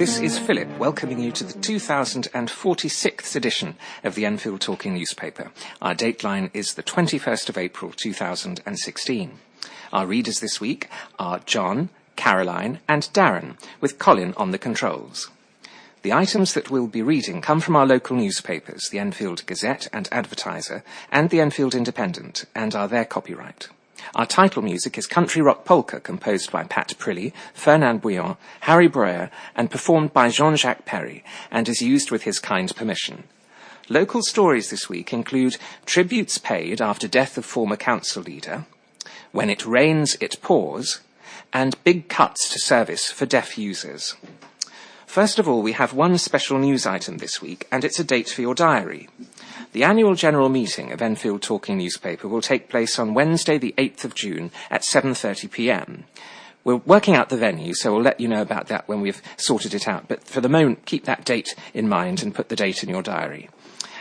this is Phillip welcoming you to the 2046th edition of the Enfield Talking newspaper. Our dateline is the 21st of April 2016. Our readers this week are Joan, Caroline and Darren, with Colin on the controls. The items that we'll be reading come from our local newspapers, the Enfield Gazette and Advertiser and the Enfield Independent, and are their copyright. Our title music is Country Rock Polka, composed by Pat Prilly, Fernand Bouillon, Harry Breuer, and performed by Jean-Jacques Perry, and is used with his kind permission. Local stories this week include tributes paid after death of former council leader, when it rains it pours, and big cuts to service for deaf users. First of all, we have one special news item this week, and it's a date for your diary. The annual general meeting of Enfield Talking newspaper will take place on Wednesday the 8th of June at 7:30 p.m. We're working out the venue, so we'll let you know about that when we've sorted it out. But for the moment, keep that date in mind and put the date in your diary.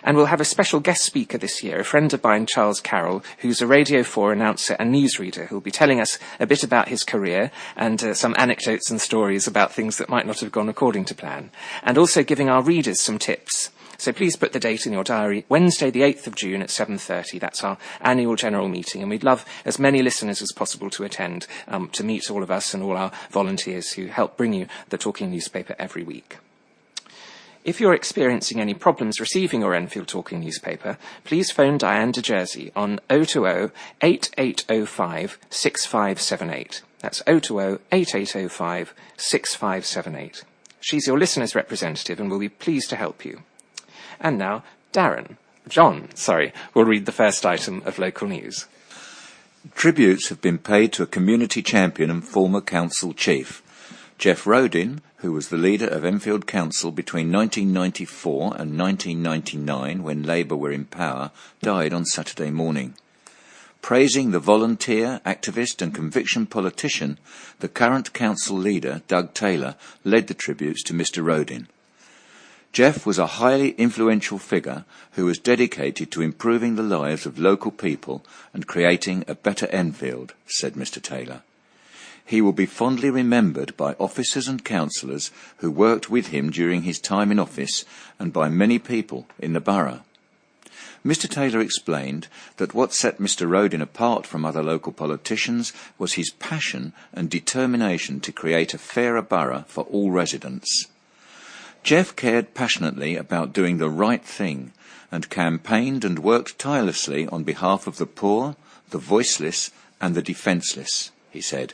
And we'll have a special guest speaker this year, a friend of mine, Charles Carroll, who's a Radio 4 announcer and newsreader, who'll be telling us a bit about his career and some anecdotes and stories about things that might not have gone according to plan, and also giving our readers some tips. So please put the date in your diary, Wednesday the 8th of June at 7:30. That's our annual general meeting, and we'd love as many listeners as possible to attend, to meet all of us and all our volunteers who help bring you the Talking newspaper every week. If you're experiencing any problems receiving your Enfield Talking newspaper, please phone Diane de Jersey on 020-8805-6578. That's 020-8805-6578. She's your listener's representative and will be pleased to help you. And now, John, will read the first item of local news. Tributes have been paid to a community champion and former council chief. Jeff Rodin, who was the leader of Enfield Council between 1994 and 1999 when Labour were in power, died on Saturday morning. Praising the volunteer, activist and conviction politician, the current council leader, Doug Taylor, led the tributes to Mr. Rodin. Jeff was a highly influential figure who was dedicated to improving the lives of local people and creating a better Enfield, said Mr. Taylor. He will be fondly remembered by officers and councillors who worked with him during his time in office and by many people in the borough. Mr. Taylor explained that what set Mr. Rodin apart from other local politicians was his passion and determination to create a fairer borough for all residents. Jeff cared passionately about doing the right thing and campaigned and worked tirelessly on behalf of the poor, the voiceless and the defenceless, he said.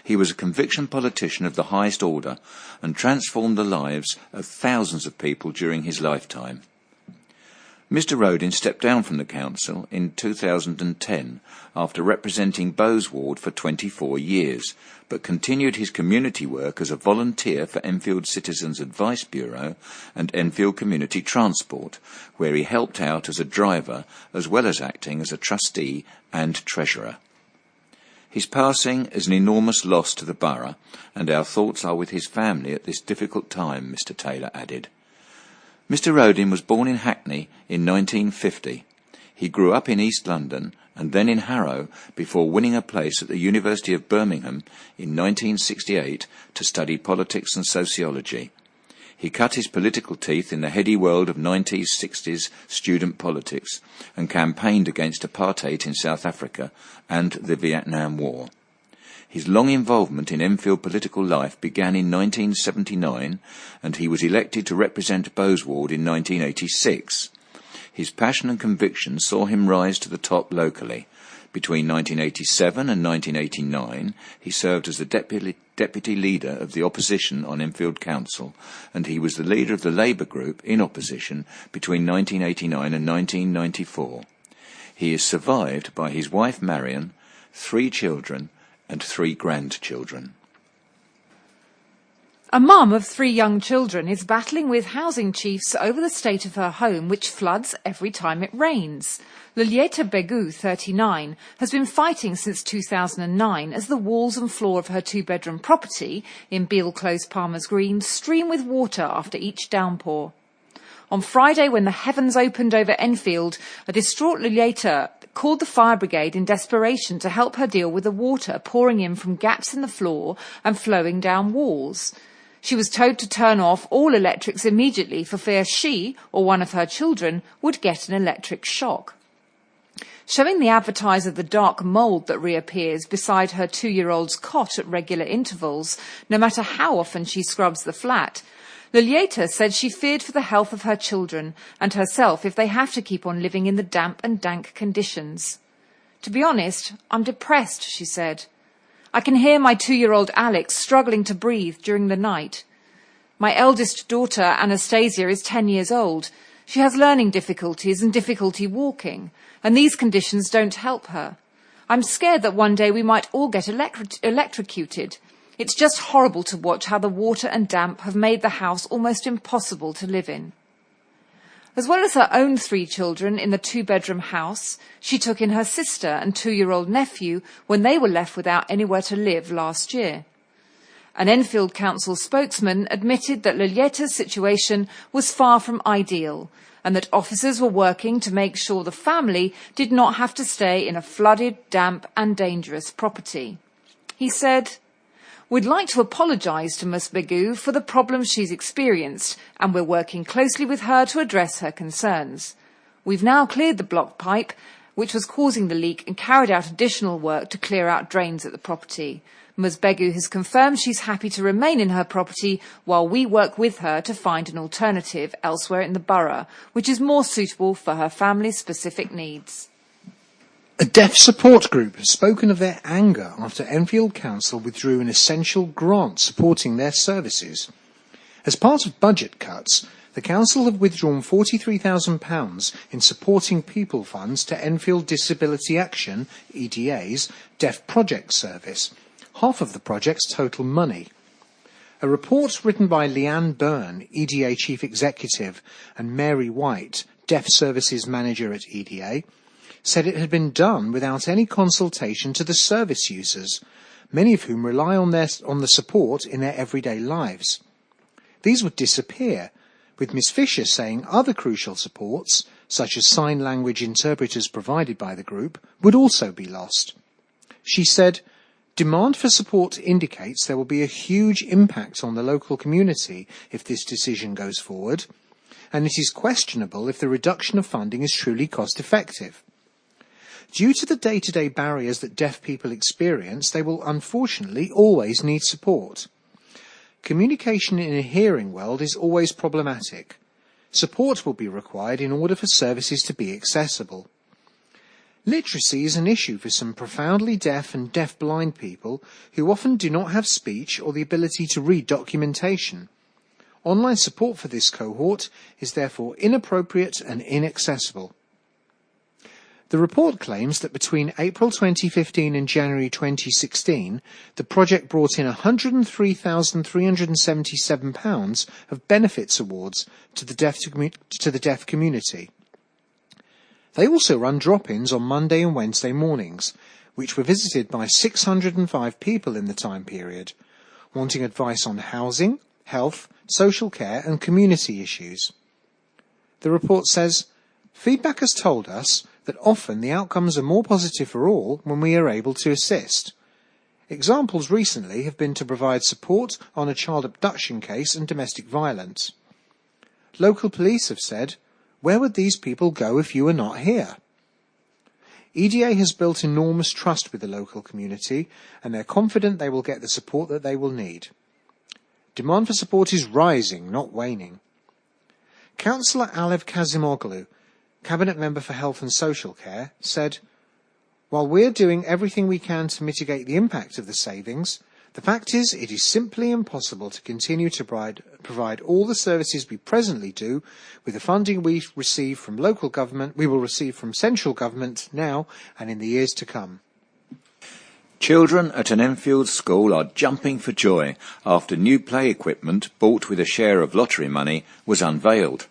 He was a conviction politician of the highest order and transformed the lives of thousands of people during his lifetime. Mr. Rodin stepped down from the council in 2010 after representing Bowes Ward for 24 years, but continued his community work as a volunteer for Enfield Citizens Advice Bureau and Enfield Community Transport, where he helped out as a driver as well as acting as a trustee and treasurer. His passing is an enormous loss to the borough, and our thoughts are with his family at this difficult time, Mr. Taylor added. Mr. Rodin was born in Hackney in 1950. He grew up in East London and then in Harrow before winning a place at the University of Birmingham in 1968 to study politics and sociology. He cut his political teeth in the heady world of 1960s student politics and campaigned against apartheid in South Africa and the Vietnam War. His long involvement in Enfield political life began in 1979, and he was elected to represent Bowes Ward in 1986. His passion and conviction saw him rise to the top locally. Between 1987 and 1989, he served as the deputy leader of the opposition on Enfield Council, and he was the leader of the Labour group in opposition between 1989 and 1994. He is survived by his wife Marion, 3 children, and 3 grandchildren. A mum of 3 young children is battling with housing chiefs over the state of her home, which floods every time it rains. Lilieta Begu, 39, has been fighting since 2009 as the walls and floor of her 2-bedroom property in Beale Close, Palmer's Green, stream with water after each downpour. On Friday, when the heavens opened over Enfield, a distraught Lilieta called the fire brigade in desperation to help her deal with the water pouring in from gaps in the floor and flowing down walls. She was told to turn off all electrics immediately for fear she or one of her children would get an electric shock. Showing the advertiser the dark mould that reappears beside her 2-year-old's cot at regular intervals, no matter how often she scrubs the flat, Lilieta said she feared for the health of her children and herself if they have to keep on living in the damp and dank conditions. "To be honest, I'm depressed," she said. "I can hear my 2-year-old Alex struggling to breathe during the night. My eldest daughter, Anastasia, is 10 years old. She has learning difficulties and difficulty walking, and these conditions don't help her. I'm scared that one day we might all get electrocuted. It's just horrible to watch how the water and damp have made the house almost impossible to live in." As well as her own 3 children in the 2-bedroom house, she took in her sister and 2-year-old nephew when they were left without anywhere to live last year. An Enfield Council spokesman admitted that Lilieta's situation was far from ideal and that officers were working to make sure the family did not have to stay in a flooded, damp and dangerous property. He said, "We'd like to apologise to Ms Begou for the problems she's experienced, and we're working closely with her to address her concerns. We've now cleared the block pipe, which was causing the leak, and carried out additional work to clear out drains at the property. Ms Begou has confirmed she's happy to remain in her property while we work with her to find an alternative elsewhere in the borough, which is more suitable for her family's specific needs." A deaf support group has spoken of their anger after Enfield Council withdrew an essential grant supporting their services. As part of budget cuts, the council have withdrawn £43,000 in supporting people funds to Enfield Disability Action, EDA's, Deaf Project Service, half of the project's total money. A report written by Leanne Byrne, EDA Chief Executive, and Mary White, Deaf Services Manager at EDA, said it had been done without any consultation to the service users, many of whom rely on the support in their everyday lives. These would disappear, with Ms Fisher saying other crucial supports, such as sign language interpreters provided by the group, would also be lost. She said, "Demand for support indicates there will be a huge impact on the local community if this decision goes forward, and it is questionable if the reduction of funding is truly cost-effective. Due to the day-to-day barriers that deaf people experience, they will unfortunately always need support. Communication in a hearing world is always problematic. Support will be required in order for services to be accessible. Literacy is an issue for some profoundly deaf and deaf-blind people who often do not have speech or the ability to read documentation. Online support for this cohort is therefore inappropriate and inaccessible." The report claims that between April 2015 and January 2016, the project brought in £103,377 of benefits awards to the deaf community. They also run drop-ins on Monday and Wednesday mornings, which were visited by 605 people in the time period, wanting advice on housing, health, social care and community issues. The report says, "Feedback has told us that often the outcomes are more positive for all when we are able to assist. Examples recently have been to provide support on a child abduction case and domestic violence. Local police have said, 'Where would these people go if you were not here?' EDA has built enormous trust with the local community, and they're confident they will get the support that they will need. Demand for support is rising, not waning." Councillor Alev Kazimoglu, Cabinet Member for Health and Social Care, said, "While we're doing everything we can to mitigate the impact of the savings, the fact is it is simply impossible to continue to provide all the services we presently do with the funding we will receive from central government now and in the years to come." Children at an Enfield school are jumping for joy after new play equipment bought with a share of lottery money was unveiled.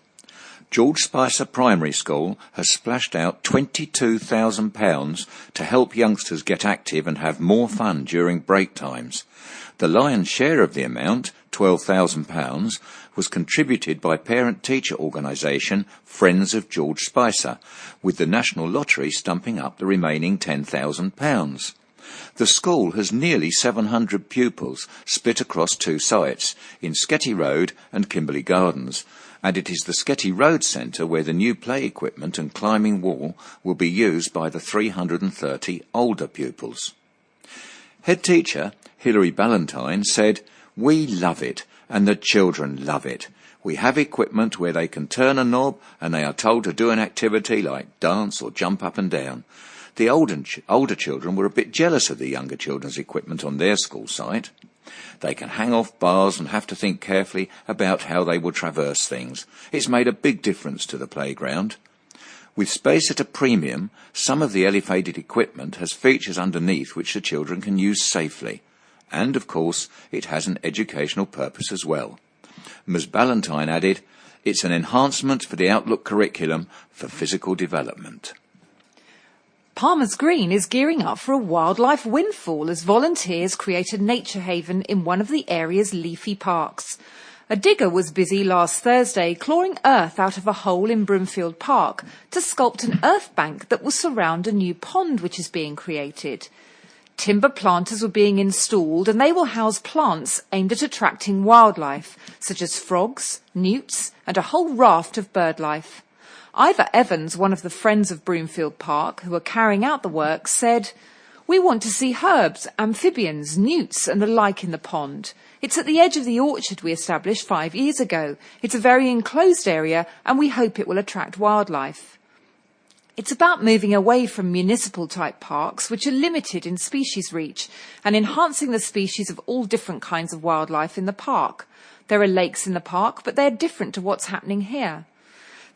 George Spicer Primary School has splashed out £22,000 to help youngsters get active and have more fun during break times. The lion's share of the amount, £12,000, was contributed by parent-teacher organisation Friends of George Spicer, with the National Lottery stumping up the remaining £10,000. The school has nearly 700 pupils split across 2 sites, in Sketty Road and Kimberley Gardens, and it is the Sketty Road Centre where the new play equipment and climbing wall will be used by the 330 older pupils. Head teacher Hilary Ballantyne said, "We love it, and the children love it. We have equipment where they can turn a knob and they are told to do an activity like dance or jump up and down. The older children were a bit jealous of the younger children's equipment on their school site. They can hang off bars and have to think carefully about how they will traverse things. It's made a big difference to the playground. With space at a premium, some of the elevated equipment has features underneath which the children can use safely. And, of course, it has an educational purpose as well." Ms. Ballantyne added, "It's an enhancement for the Outlook curriculum for physical development." Palmer's Green is gearing up for a wildlife windfall as volunteers create a nature haven in one of the area's leafy parks. A digger was busy last Thursday clawing earth out of a hole in Broomfield Park to sculpt an earth bank that will surround a new pond which is being created. Timber planters were being installed and they will house plants aimed at attracting wildlife, such as frogs, newts and a whole raft of birdlife. Ivor Evans, one of the Friends of Broomfield Park, who are carrying out the work, said, "We want to see herbs, amphibians, newts and the like in the pond. It's at the edge of the orchard we established 5 years ago. It's a very enclosed area and we hope it will attract wildlife." It's about moving away from municipal-type parks, which are limited in species reach, and enhancing the species of all different kinds of wildlife in the park. There are lakes in the park, but they're different to what's happening here.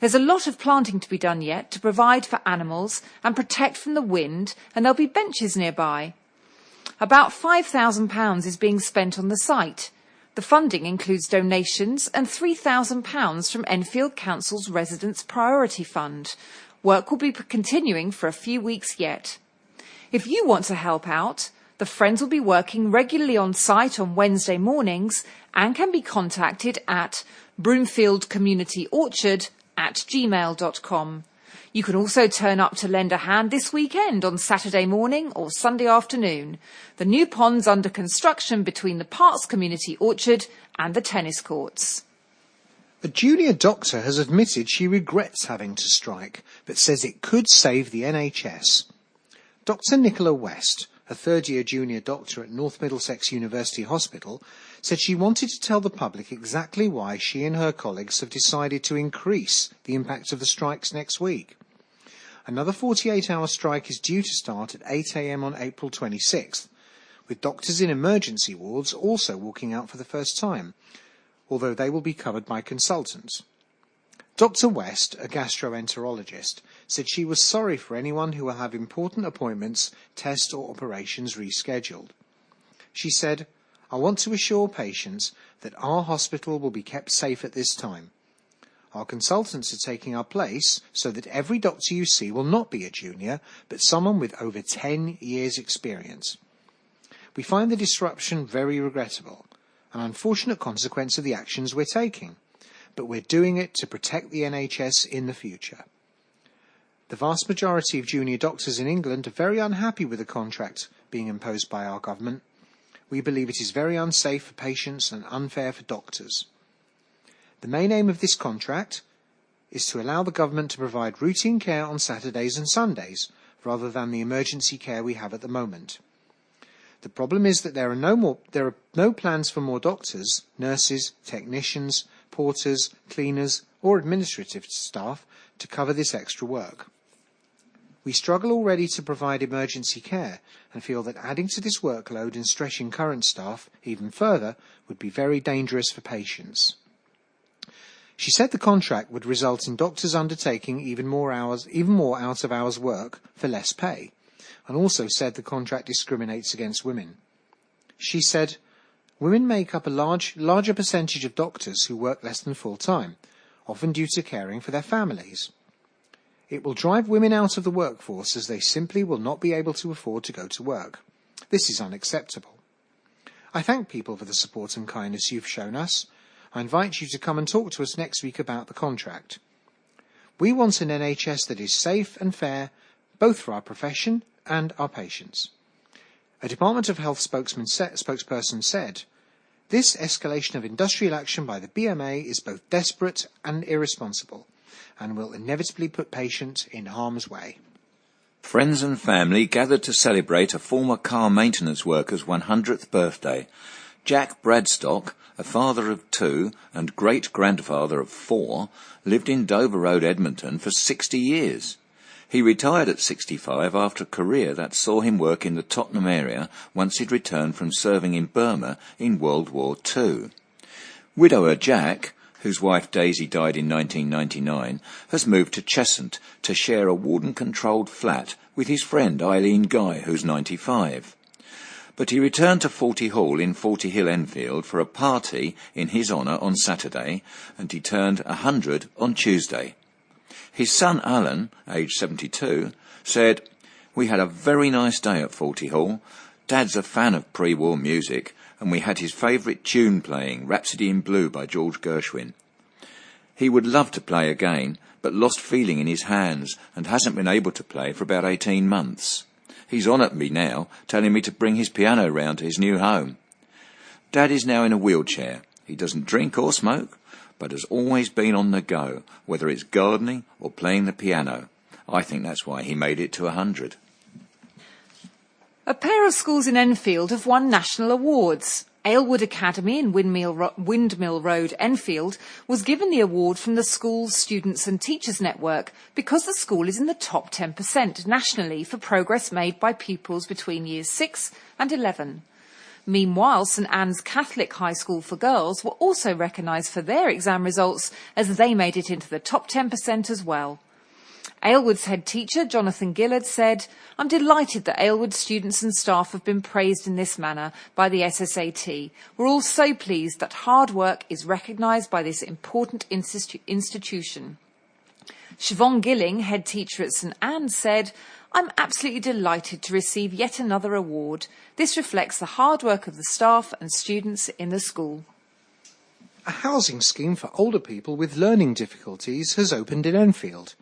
There's a lot of planting to be done yet to provide for animals and protect from the wind, and there'll be benches nearby. About £5,000 is being spent on the site. The funding includes donations and £3,000 from Enfield Council's Residents' Priority Fund. Work will be continuing for a few weeks yet. If you want to help out, the Friends will be working regularly on site on Wednesday mornings and can be contacted at broomfieldcommunityorchard@gmail.com. You can also turn up to lend a hand this weekend on Saturday morning or Sunday afternoon. The new pond's under construction between the Parks Community Orchard and the tennis courts. A junior doctor has admitted she regrets having to strike, but says it could save the NHS. Dr. Nicola West, a third-year junior doctor at North Middlesex University Hospital, said she wanted to tell the public exactly why she and her colleagues have decided to increase the impact of the strikes next week. Another 48-hour strike is due to start at 8 a.m. on April 26th, with doctors in emergency wards also walking out for the first time, although they will be covered by consultants. Dr. West, a gastroenterologist, said she was sorry for anyone who will have important appointments, tests or operations rescheduled. She said, "I want to assure patients that our hospital will be kept safe at this time. Our consultants are taking our place so that every doctor you see will not be a junior, but someone with over 10 years' experience. We find the disruption very regrettable, an unfortunate consequence of the actions we're taking, but we're doing it to protect the NHS in the future." The vast majority of junior doctors in England are very unhappy with the contract being imposed by our government. We believe it is very unsafe for patients and unfair for doctors. The main aim of this contract is to allow the government to provide routine care on Saturdays and Sundays, rather than the emergency care we have at the moment. The problem is that there are no plans for more doctors, nurses, technicians, porters, cleaners, or administrative staff to cover this extra work. We struggle already to provide emergency care and feel that adding to this workload and stretching current staff even further would be very dangerous for patients. She said the contract would result in doctors undertaking even more out-of-hours work for less pay, and also said the contract discriminates against women. She said, "Women make up a larger percentage of doctors who work less than full-time, often due to caring for their families. It will drive women out of the workforce as they simply will not be able to afford to go to work. This is unacceptable. I thank people for the support and kindness you've shown us. I invite you to come and talk to us next week about the contract. We want an NHS that is safe and fair, both for our profession and our patients. A Department of Health spokesperson said, "This escalation of industrial action by the BMA is both desperate and irresponsible, and will inevitably put patients in harm's way." Friends and family gathered to celebrate a former car maintenance worker's 100th birthday. Jack Breadstock, a father of 2 and great-grandfather of 4, lived in Dover Road, Edmonton for 60 years. He retired at 65 after a career that saw him work in the Tottenham area once he'd returned from serving in Burma in World War II. Widower Jack, whose wife Daisy died in 1999, has moved to Cheshunt to share a warden-controlled flat with his friend Eileen Guy, who's 95. But he returned to Forty Hall in Forty Hill, Enfield, for a party in his honour on Saturday, and he turned 100 on Tuesday. His son Alan, aged 72, said, "We had a very nice day at Forty Hall. Dad's a fan of pre-war music, and we had his favourite tune playing, Rhapsody in Blue by George Gershwin. He would love to play again, but lost feeling in his hands and hasn't been able to play for about 18 months. He's on at me now, telling me to bring his piano round to his new home. Dad is now in a wheelchair. He doesn't drink or smoke, but has always been on the go, whether it's gardening or playing the piano. I think that's why he made it to 100. A pair of schools in Enfield have won national awards. Aylwood Academy in Windmill Road, Enfield, was given the award from the school's Students and Teachers Network because the school is in the top 10% nationally for progress made by pupils between years 6 and 11. Meanwhile, St Anne's Catholic High School for Girls were also recognised for their exam results as they made it into the top 10% as well. Aylwood's head teacher, Jonathan Gillard, said, "I'm delighted that Aylwood students and staff have been praised in this manner by the SSAT. We're all so pleased that hard work is recognised by this important institution." Siobhan Gilling, head teacher at St Anne's, said, "I'm absolutely delighted to receive yet another award. This reflects the hard work of the staff and students in the school." A housing scheme for older people with learning difficulties has opened in Enfield.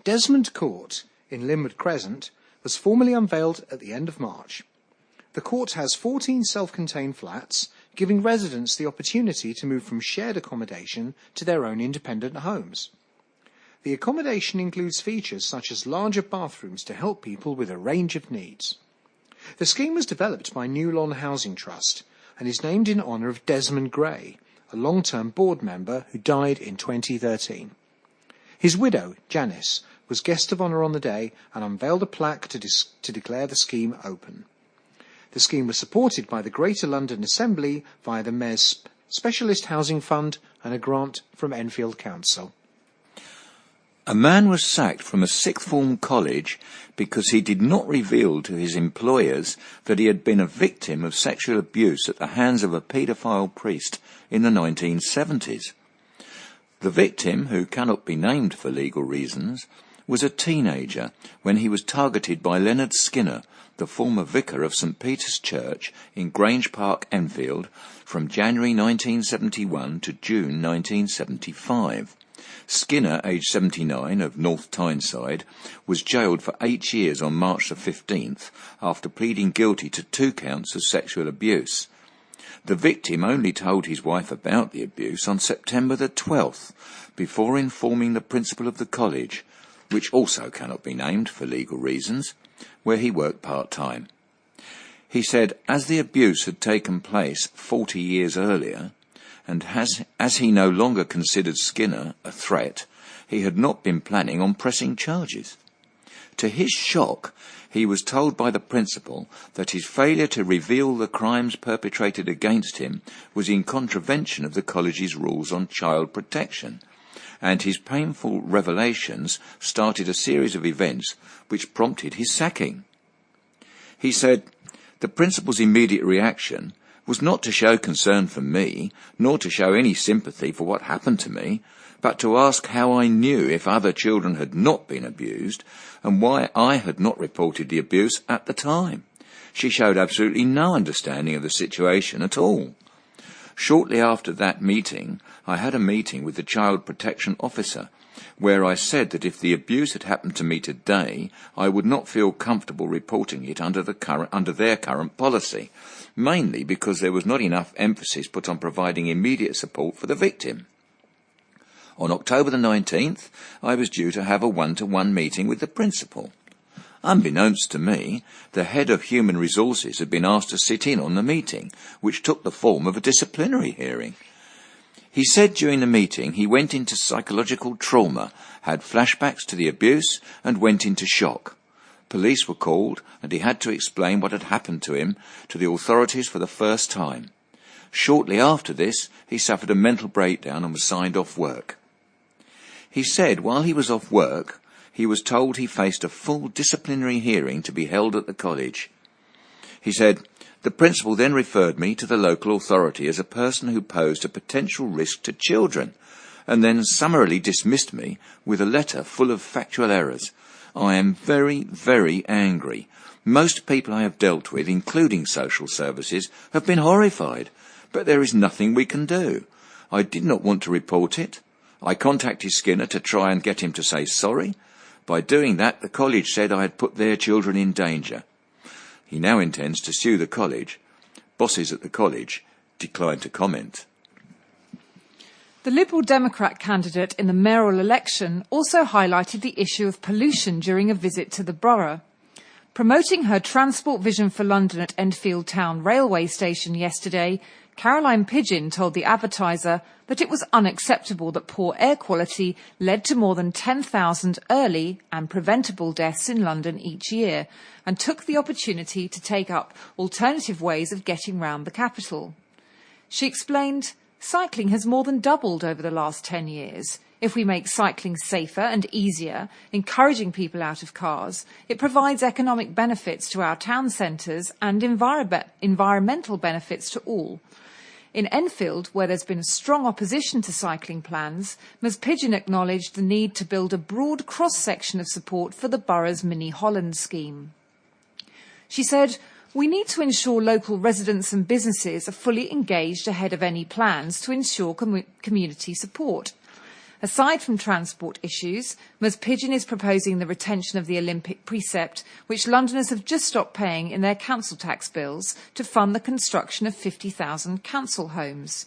Desmond Court in Linwood Crescent was formally unveiled at the end of March. The court has 14 self-contained flats, giving residents the opportunity to move from shared accommodation to their own independent homes. The accommodation includes features such as larger bathrooms to help people with a range of needs. The scheme was developed by New Lawn Housing Trust and is named in honour of Desmond Gray, a long-term board member who died in 2013. His widow, Janice, was guest of honour on the day and unveiled a plaque to declare the scheme open. The scheme was supported by the Greater London Assembly via the Mayor's Specialist Housing Fund and a grant from Enfield Council. A man was sacked from a sixth-form college because he did not reveal to his employers that he had been a victim of sexual abuse at the hands of a paedophile priest in the 1970s. The victim, who cannot be named for legal reasons, was a teenager when he was targeted by Leonard Skinner, the former vicar of St Peter's Church in Grange Park, Enfield, from January 1971 to June 1975. Skinner, aged 79, of North Tyneside, was jailed for 8 years on March the 15th after pleading guilty to 2 counts of sexual abuse. The victim only told his wife about the abuse on September the 12th, before informing the principal of the college, which also cannot be named for legal reasons, where he worked part-time. He said, as the abuse had taken place 40 years earlier, and as he no longer considered Skinner a threat, he had not been planning on pressing charges. To his shock, he was told by the principal that his failure to reveal the crimes perpetrated against him was in contravention of the college's rules on child protection, and his painful revelations started a series of events which prompted his sacking. He said, the principal's immediate reaction was not to show concern for me, nor to show any sympathy for what happened to me, but to ask how I knew if other children had not been abused, and why I had not reported the abuse at the time. She showed absolutely no understanding of the situation at all. Shortly after that meeting, I had a meeting with the Child Protection Officer, where I said that if the abuse had happened to me today, I would not feel comfortable reporting it under their current policy, mainly because there was not enough emphasis put on providing immediate support for the victim. On October the 19th, I was due to have a one-to-one meeting with the principal. Unbeknownst to me, the head of human resources had been asked to sit in on the meeting, which took the form of a disciplinary hearing. He said during the meeting he went into psychological trauma, had flashbacks to the abuse, and went into shock. Police were called, and he had to explain what had happened to him to the authorities for the first time. Shortly after this, he suffered a mental breakdown and was signed off work. He said while he was off work, he was told he faced a full disciplinary hearing to be held at the college. He said, "The principal then referred me to the local authority as a person who posed a potential risk to children, and then summarily dismissed me with a letter full of factual errors. I am very, very angry. Most people I have dealt with, including social services, have been horrified, but there is nothing we can do. I did not want to report it. I contacted Skinner to try and get him to say sorry. By doing that, the college said I had put their children in danger." He now intends to sue the college. Bosses at the college declined to comment. The Liberal Democrat candidate in the mayoral election also highlighted the issue of pollution during a visit to the borough. Promoting her transport vision for London at Enfield Town Railway Station yesterday, Caroline Pidgeon told the Advertiser that it was unacceptable that poor air quality led to more than 10,000 early and preventable deaths in London each year, and took the opportunity to take up alternative ways of getting round the capital. She explained, "Cycling has more than doubled over the last 10 years. If we make cycling safer and easier, encouraging people out of cars, it provides economic benefits to our town centres and environmental benefits to all." In Enfield, where there's been a strong opposition to cycling plans, Ms Pidgeon acknowledged the need to build a broad cross-section of support for the borough's Mini Holland scheme. She said, "We need to ensure local residents and businesses are fully engaged ahead of any plans to ensure community support. Aside from transport issues, Ms Pidgeon is proposing the retention of the Olympic precept, which Londoners have just stopped paying in their council tax bills, to fund the construction of 50,000 council homes.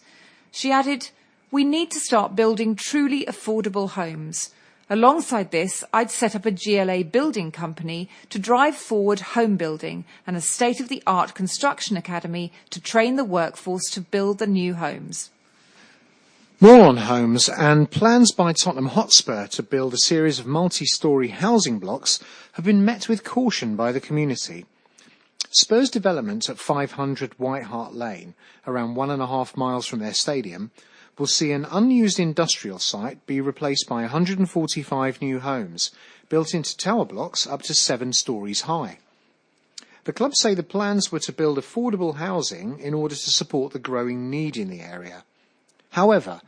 She added, "We need to start building truly affordable homes. Alongside this, I'd set up a GLA building company to drive forward home building and a state-of-the-art construction academy to train the workforce to build the new homes." More on homes, and plans by Tottenham Hotspur to build a series of multi-storey housing blocks have been met with caution by the community. Spur's development at 500 White Hart Lane, around 1.5 miles from their stadium, will see an unused industrial site be replaced by 145 new homes, built into tower blocks up to 7 storeys high. The club say the plans were to build affordable housing in order to support the growing need in the area. However,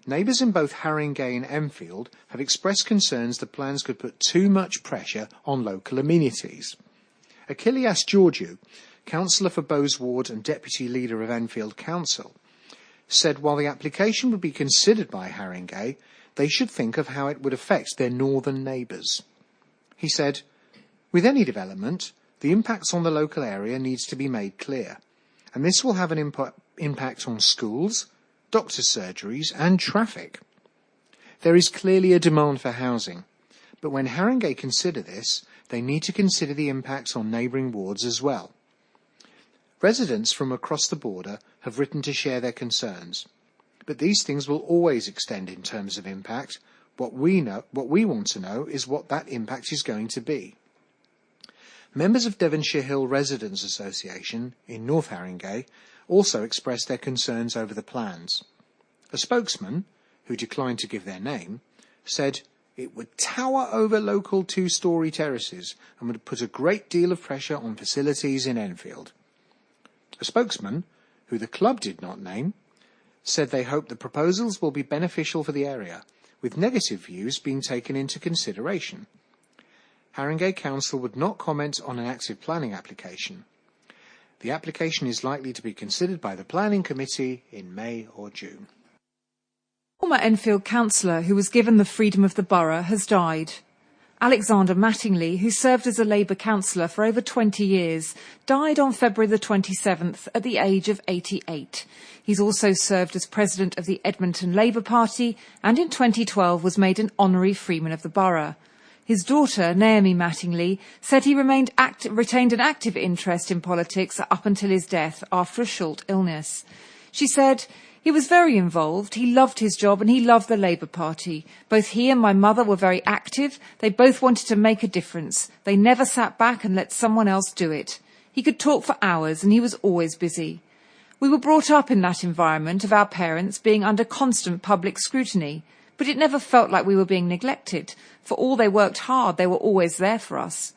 neighbours in both Haringey and Enfield have expressed concerns the plans could put too much pressure on local amenities. Achilles Georgiou, councillor for Bowes Ward and deputy leader of Enfield Council, said while the application would be considered by Haringey, they should think of how it would affect their northern neighbours. He said, "With any development, the impacts on the local area needs to be made clear, and this will have an impact on schools, doctors' surgeries and traffic. There is clearly a demand for housing, but when Haringey consider this, they need to consider the impacts on neighbouring wards as well." Residents from across the border have written to share their concerns, but these things will always extend in terms of impact. What we want to know is what that impact is going to be. Members of Devonshire Hill Residents Association in North Haringey also expressed their concerns over the plans. A spokesman, who declined to give their name, said it would tower over local 2-storey terraces and would put a great deal of pressure on facilities in Enfield. A spokesman, who the club did not name, said they hope the proposals will be beneficial for the area, with negative views being taken into consideration. Haringey Council would not comment on an active planning application. The application is likely to be considered by the Planning Committee in May or June. Former Enfield councillor who was given the freedom of the borough has died. Alexander Mattingly, who served as a Labour councillor for over 20 years, died on February the 27th at the age of 88. He's also served as president of the Edmonton Labour Party and in 2012 was made an honorary freeman of the borough. His daughter, Naomi Mattingly, said he retained an active interest in politics up until his death after a short illness. She said, "He was very involved, he loved his job and he loved the Labour Party. Both he and my mother were very active, they both wanted to make a difference. They never sat back and let someone else do it. He could talk for hours and he was always busy. We were brought up in that environment of our parents being under constant public scrutiny, but it never felt like we were being neglected. For all they worked hard, they were always there for us.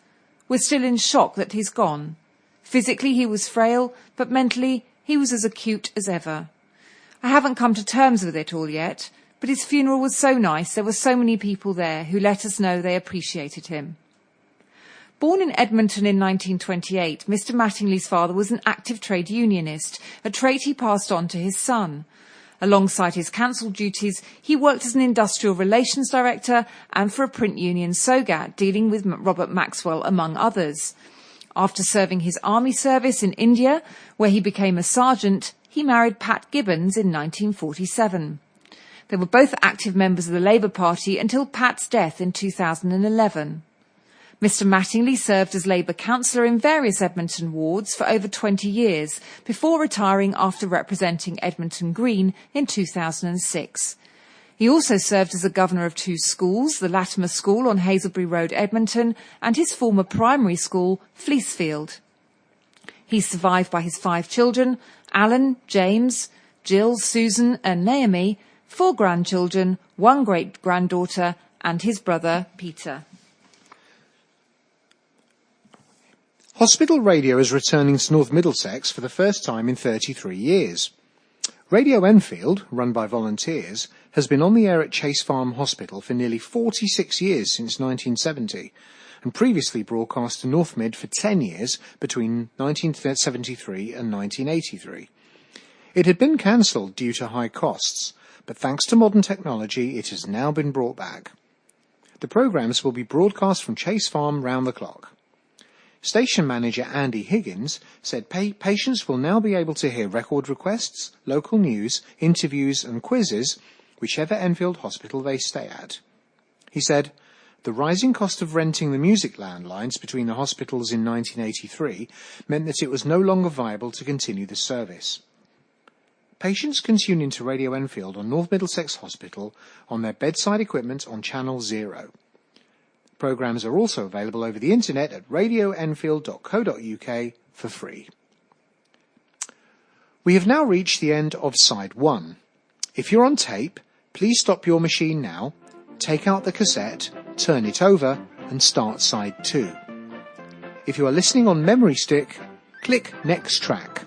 We're still in shock that he's gone. Physically he was frail, but mentally he was as acute as ever. I haven't come to terms with it all yet, but his funeral was so nice, there were so many people there who let us know they appreciated him." Born in Edmonton in 1928, Mr. Mattingly's father was an active trade unionist, a trait he passed on to his son. Alongside his council duties, he worked as an industrial relations director and for a print union, SOGAT, dealing with Robert Maxwell, among others. After serving his army service in India, where he became a sergeant, he married Pat Gibbons in 1947. They were both active members of the Labour Party until Pat's death in 2011. Mr. Mattingly served as Labour councillor in various Edmonton wards for over 20 years, before retiring after representing Edmonton Green in 2006. He also served as a governor of two schools, the Latimer School on Hazelbury Road, Edmonton, and his former primary school, Fleecefield. He's survived by his 5 children, Alan, James, Jill, Susan and Naomi, 4 grandchildren, 1 great-granddaughter and his brother, Peter. Hospital radio is returning to North Middlesex for the first time in 33 years. Radio Enfield, run by volunteers, has been on the air at Chase Farm Hospital for nearly 46 years since 1970, and previously broadcast to North Mid for 10 years between 1973 and 1983. It had been cancelled due to high costs, but thanks to modern technology it has now been brought back. The programmes will be broadcast from Chase Farm round the clock. Station manager Andy Higgins said patients will now be able to hear record requests, local news, interviews and quizzes, whichever Enfield hospital they stay at. He said, "The rising cost of renting the music landlines between the hospitals in 1983 meant that it was no longer viable to continue the service. Patients can tune into Radio Enfield on North Middlesex Hospital on their bedside equipment on Channel 0. Programmes are also available over the internet at radioenfield.co.uk for free." We have now reached the end of side 1. If you're on tape, please stop your machine now, take out the cassette, turn it over and start side 2. If you are listening on memory stick, click Next Track.